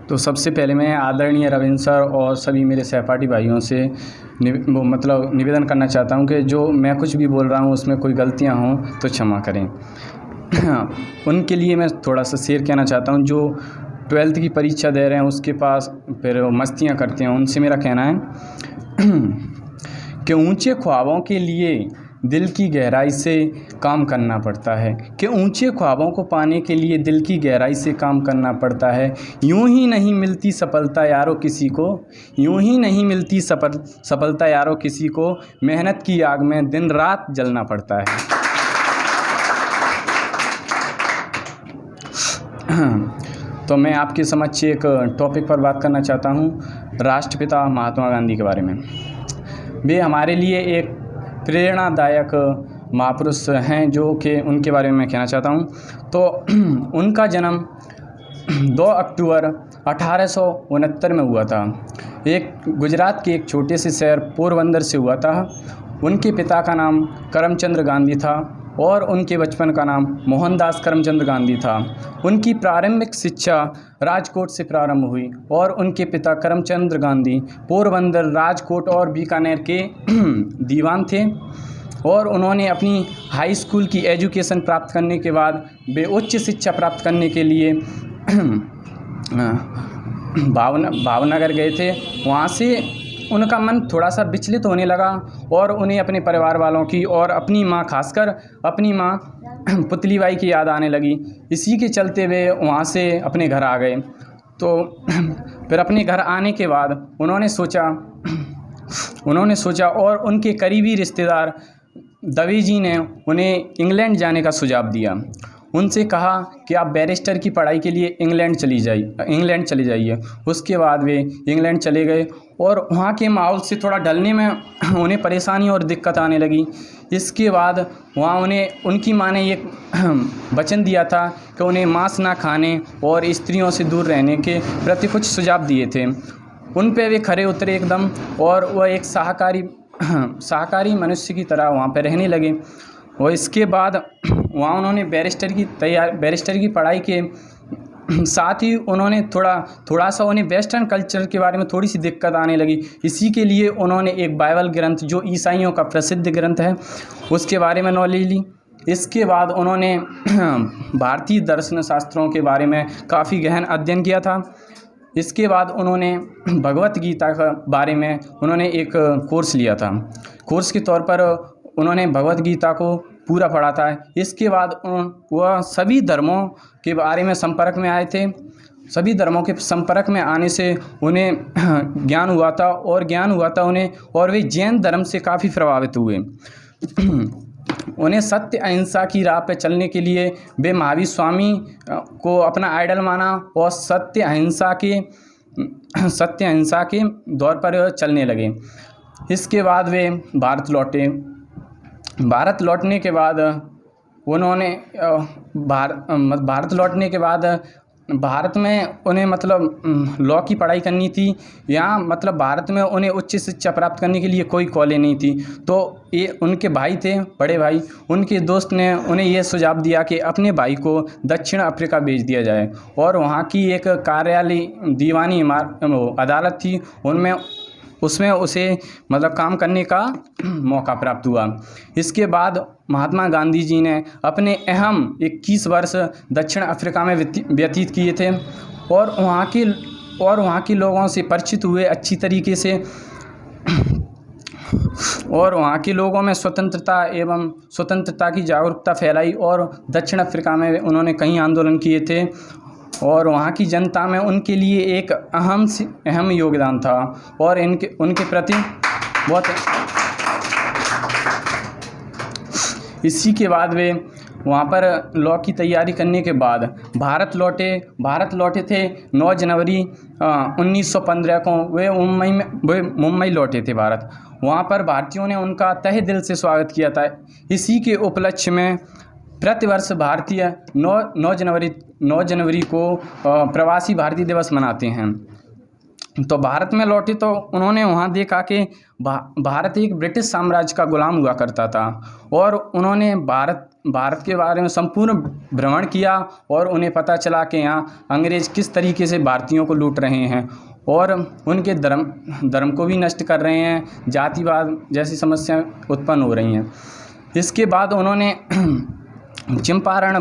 तो सबसे पहले मैं आदरणीय रविंद्र सर और सभी मेरे सहपाठी भाइयों से निवेदन करना चाहता हूं कि जो मैं कुछ भी बोल रहा हूं उसमें कोई गलतियां हों तो क्षमा करें। उनके लिए मैं थोड़ा सा शेयर कहना चाहता हूं जो 12th की परीक्षा दे रहे हैं, उसके पास फिर मस्तियां करते हैं। उनसे मेरा कहना है कि ऊंचे ख्वाबों के लिए दिल की गहराई से काम करना पड़ता है, कि ऊंचे ख्वाबों को पाने के लिए दिल की गहराई से काम करना पड़ता है। यूं ही नहीं मिलती सफलता यारों किसी को, यूं ही नहीं मिलती सफलता यारों किसी को, मेहनत की आग में दिन रात जलना पड़ता है। तो मैं आपके समक्ष एक टॉपिक पर बात करना चाहता हूँ, राष्ट्रपिता महात्मा गांधी के बारे में। वे हमारे लिए एक प्रेरणादायक महापुरुष हैं, जो कि उनके बारे में मैं कहना चाहता हूँ। तो उनका जन्म 2 अक्टूबर 1869 में हुआ था। एक गुजरात के एक छोटे से शहर पोरबंदर से हुआ था। उनके पिता का नाम करमचंद गांधी था और उनके बचपन का नाम मोहनदास करमचंद गांधी था। उनकी प्रारंभिक शिक्षा राजकोट से प्रारंभ हुई और उनके पिता करमचंद गांधी पोरबंदर, राजकोट और बीकानेर के दीवान थे। और उन्होंने अपनी हाई स्कूल की एजुकेशन प्राप्त करने के बाद वे उच्च शिक्षा प्राप्त करने के लिए भावनगर गए थे। वहाँ से उनका मन थोड़ा सा विचलित होने लगा और उन्हें अपने परिवार वालों की और अपनी माँ, खासकर अपनी माँ पुतलीबाई की याद आने लगी। इसी के चलते वे वहाँ से अपने घर आ गए। तो फिर अपने घर आने के बाद उन्होंने सोचा और उनके करीबी रिश्तेदार दवे जी ने उन्हें इंग्लैंड जाने का सुझाव दिया। उनसे कहा कि आप बैरिस्टर की पढ़ाई के लिए इंग्लैंड चले जाइए। उसके बाद वे इंग्लैंड चले गए और वहाँ के माहौल से थोड़ा ढलने में उन्हें परेशानी और दिक्कत आने लगी। इसके बाद वहाँ उनकी माँ ने एक वचन दिया था कि उन्हें मांस ना खाने और स्त्रियों से दूर रहने के प्रति कुछ सुझाव दिए थे। उन पे वे खरे उतरे एकदम, और वह एक शाकाहारी मनुष्य की तरह वहाँ पर रहने लगे। और इसके बाद वहाँ उन्होंने बैरिस्टर की पढ़ाई के साथ ही उन्होंने थोड़ा सा उन्हें वेस्टर्न कल्चर के बारे में थोड़ी सी दिक्कत आने लगी। इसी के लिए उन्होंने एक बाइबल ग्रंथ, जो ईसाइयों का प्रसिद्ध ग्रंथ है, उसके बारे में नॉलेज ली। इसके बाद उन्होंने भारतीय दर्शन शास्त्रों के बारे में काफ़ी गहन अध्ययन किया था। इसके बाद उन्होंने भगवत गीता के बारे में उन्होंने एक कोर्स लिया था। कोर्स के तौर पर उन्होंने भगवत गीता को पूरा पढ़ा था। इसके बाद वह सभी धर्मों के बारे में संपर्क में आए थे। सभी धर्मों के संपर्क में आने से उन्हें ज्ञान हुआ था उन्हें, और वे जैन धर्म से काफ़ी प्रभावित हुए। उन्हें सत्य अहिंसा की राह पर चलने के लिए वे महावीर स्वामी को अपना आइडल माना और सत्य अहिंसा के दौर पर चलने लगे। इसके बाद वे भारत लौटे। भारत लौटने के बाद उन्होंने भारत में उन्हें लॉ की पढ़ाई करनी थी। यहाँ भारत में उन्हें उच्च शिक्षा प्राप्त करने के लिए कोई कॉलेज नहीं थी। तो ये उनके भाई थे, बड़े भाई, उनके दोस्त ने उन्हें यह सुझाव दिया कि अपने भाई को दक्षिण अफ्रीका भेज दिया जाए। और वहाँ की एक कार्यालय दीवानी अदालत थी, उसमें उसे काम करने का मौका प्राप्त हुआ। इसके बाद महात्मा गांधी जी ने अपने अहम 21 वर्ष दक्षिण अफ्रीका में व्यतीत किए थे और वहाँ के लोगों से परिचित हुए अच्छी तरीके से, और वहाँ के लोगों में स्वतंत्रता की जागरूकता फैलाई। और दक्षिण अफ्रीका में उन्होंने कई आंदोलन किए थे और वहाँ की जनता में उनके लिए एक अहम योगदान था और उनके प्रति बहुत। इसी के बाद वे वहाँ पर लॉ की तैयारी करने के बाद भारत लौटे थे। 9 जनवरी 1915 को वे मुंबई लौटे थे भारत। वहाँ पर भारतीयों ने उनका तहे दिल से स्वागत किया था। इसी के उपलक्ष्य में प्रतिवर्ष भारतीय 9 जनवरी को प्रवासी भारतीय दिवस मनाते हैं। तो भारत में लौटे तो उन्होंने वहाँ देखा कि भारत एक ब्रिटिश साम्राज्य का गुलाम हुआ करता था और उन्होंने भारत के बारे में संपूर्ण भ्रमण किया और उन्हें पता चला कि यहाँ अंग्रेज़ किस तरीके से भारतीयों को लूट रहे हैं और उनके धर्म को भी नष्ट कर रहे हैं, जातिवाद जैसी समस्याएं उत्पन्न हो रही हैं। इसके बाद उन्होंने चंपारण